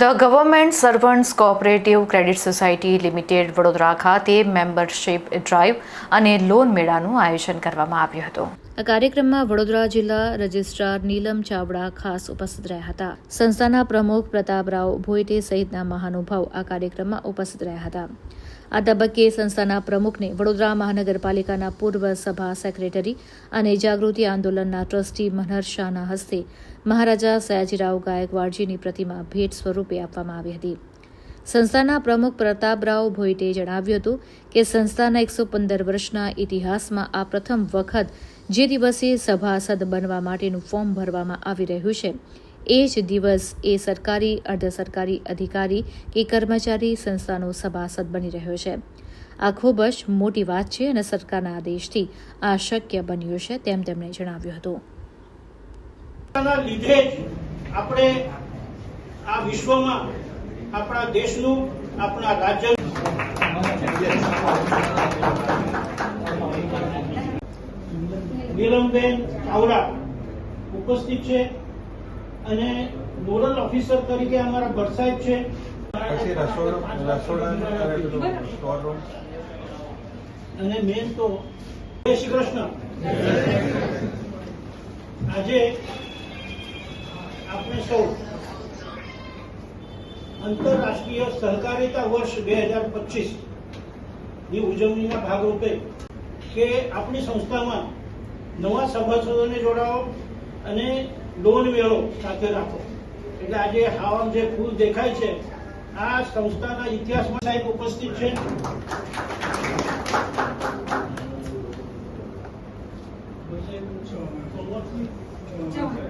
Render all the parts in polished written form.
The government servants cooperative credit society limited Vadodara ખાતે membership drive અને loan મેળાનું આયોજન કરવામાં આવ્યું હતું. આ કાર્યક્રમમાં વડોદરા જિલ્લા રજિસ્ટ્રાર નીલમ ચાવડા ખાસ ઉપસ્થિત રહ્યા હતા. સંસ્થાના પ્રમુખ પ્રતાપરાવ ભોયટે સહિતના મહાનુભાવ આ કાર્યક્રમમાં ઉપસ્થિત રહ્યા હતા. આ તબક્કે સંસ્થાના પ્રમુખને વડોદરા મહાનગરપાલિકાના પૂર્વ સભા સેક્રેટરી અને જાગૃતિ આંદોલનના ટ્રસ્ટી મનહર શાહના હસ્તે મહારાજા સયાજીરાવ ગાયકવાડજીની પ્રતિમા ભેટ સ્વરૂપે આપવામાં આવી હતી. સંસ્થાના પ્રમુખ પ્રતાપરાવ ભોયટેએ જણાવ્યું હતું કે સંસ્થાના 115 વર્ષના ઇતિહાસમાં આ પ્રથમ વખત જે દિવસે સભાસદ બનવા માટેનું ફોર્મ ભરવામાં આવી રહ્યું છે એ જ દિવસ એ સરકારી, અર્ધ સરકારી અધિકારી કે કર્મચારી સંસ્થાનો સભાસદ બની રહ્યો છે. આ ખૂબ જ મોટી વાત છે અને સરકારના આદેશથી આ શક્ય બન્યું છે તેમ તેમણે જણાવ્યું હતું. લીધે જ આપણે આ વિશ્વમાં આપણા દેશનું, આપણા રાજ્યનું નીલમબેન ચાવડા ઉપસ્થિત છે અને નોડલ ઓફિસર તરીકે અમારા ભરસાહેબ છે. અને મેન તો જય શ્રી કૃષ્ણ. આજે આપણે સૌ આંતરરાષ્ટ્રીય સહકારિતા વર્ષ 2025 ની ઉજવણીના ભાગરૂપે કે આપણી સંસ્થામાં નવા સભાસદોને જોડાવો અને લોન મેળો સાથે રાખો. એટલે આજે આવા જે ફૂલ દેખાય છે આ સંસ્થાના ઇતિહાસમાં સાહેબ ઉપસ્થિત છે.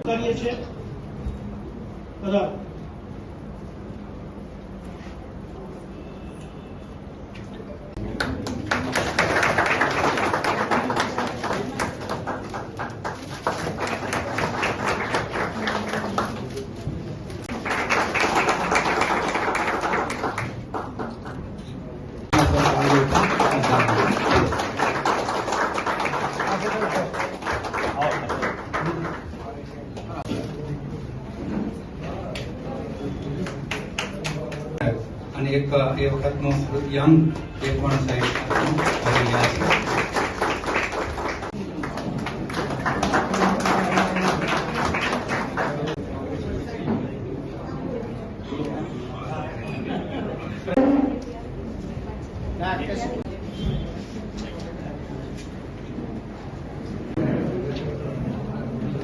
કરીએ છીએ બધા અને એક એ વખતનો યંગ એક પણ સાહેબ કરી રહ્યા છે.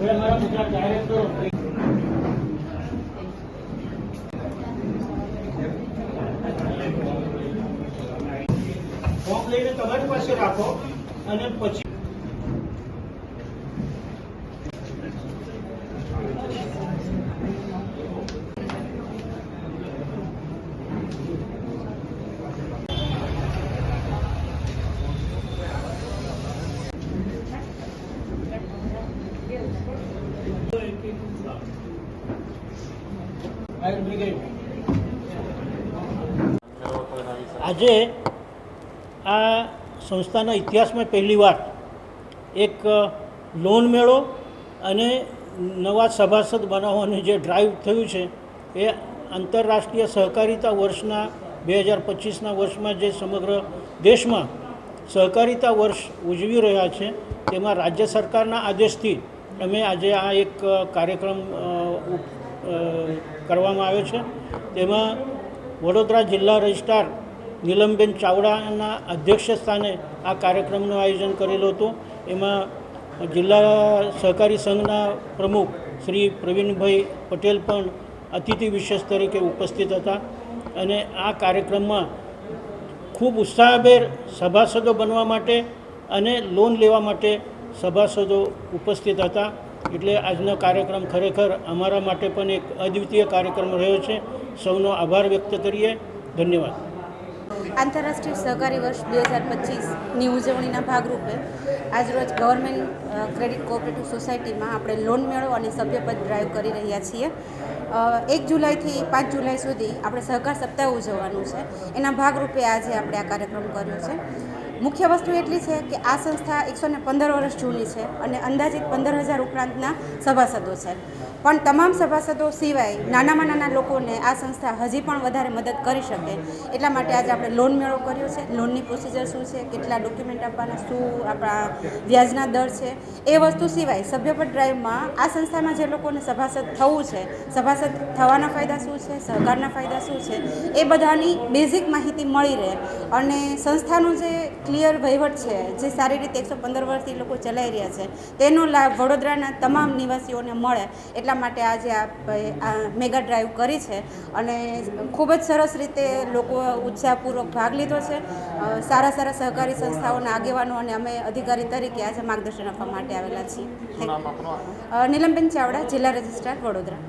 અમારા ગુજરાત ડાયરેક્ટરો ફોર્મ લઈને તમારી પાસે રાખો અને પછી ફાયર બ્રિગેડ. આજે આ સંસ્થાના ઇતિહાસમાં પહેલીવાર એક લોન મેળો અને નવા સભાસદ બનાવવાનું જે ડ્રાઈવ થયું છે એ આંતરરાષ્ટ્રીય સહકારિતા વર્ષના 2025ના વર્ષમાં જે સમગ્ર દેશમાં સહકારિતા વર્ષ ઉજવી રહ્યા છે તેમાં રાજ્ય સરકારના આદેશથી અમે આજે આ એક કાર્યક્રમ કરવામાં આવ્યો છે. તેમાં વડોદરા જિલ્લા રજિસ્ટ્રાર નીલમબેન ચાવડાના અધ્યક્ષ સ્થાને આ કાર્યક્રમનું આયોજન કરેલું હતું. એમાં જિલ્લા સહકારી સંઘના પ્રમુખ શ્રી પ્રવીણભાઈ પટેલ પણ અતિથિ વિશેષ તરીકે ઉપસ્થિત હતા અને આ કાર્યક્રમમાં ખૂબ ઉત્સાહભેર સભાસદો બનવા માટે અને લોન લેવા માટે સભાસદો ઉપસ્થિત હતા. એટલે આજનો કાર્યક્રમ ખરેખર અમારા માટે પણ એક અદ્વિતીય કાર્યક્રમ રહ્યો છે. સૌનો આભાર વ્યક્ત કરીએ. ધન્યવાદ. આંતરરાષ્ટ્રીય સહકારી વર્ષ 2025ની ઉજવણીના ભાગરૂપે આજરોજ ગવર્મેન્ટ ક્રેડિટ કોઓપરેટિવ સોસાયટીમાં આપણે લોન મેળો અને સભ્યપદ ડ્રાઈવ કરી રહ્યા છીએ. 1 જુલાઈથી 5 જુલાઈ સુધી આપણે સહકાર સપ્તાહ ઉજવવાનું છે. એના ભાગરૂપે આજે આપણે આ કાર્યક્રમ કર્યો છે. મુખ્ય વસ્તુ એટલી છે કે આ સંસ્થા 115 વર્ષ જૂની છે અને અંદાજિત 15,000 ઉપરાંતના સભાસદો છે. પણ તમામ સભાસદો સિવાય નાનામાં નાના લોકોને આ સંસ્થા હજી પણ વધારે મદદ કરી શકે એટલા માટે આજે આપણે લોન મેળો કર્યો છે. લોનની પ્રોસિજર શું છે, કેટલા ડોક્યુમેન્ટ આપવાના, શું આપણા વ્યાજના દર છે, એ વસ્તુ સિવાય સભ્યપદ ડ્રાઈવમાં આ સંસ્થામાં જે લોકોને સભાસદ થવું છે, સભાસદ થવાના ફાયદા શું છે, સહકારના ફાયદા શું છે, એ બધાની બેઝિક માહિતી મળી રહે અને સંસ્થાનો જે ક્લિયર વહીવટ છે, જે સારી રીતે 115 વર્ષથી લોકો ચલાવી રહ્યા છે, તેનો લાભ વડોદરાના તમામ નિવાસીઓને મળે એટલા માટે આજે આ મેગા ડ્રાઈવ કરી છે અને ખૂબ જ સરસ રીતે લોકો ઉત્સાહપૂર્વક ભાગ લીધો છે. સારા સારા સહકારી સંસ્થાઓના આગેવાનો અને અમે અધિકારી તરીકે આજે માર્ગદર્શન આપવા માટે આવેલા છીએ. નીલમબેન ચાવડા, જિલ્લા રજિસ્ટ્રાર, વડોદરા.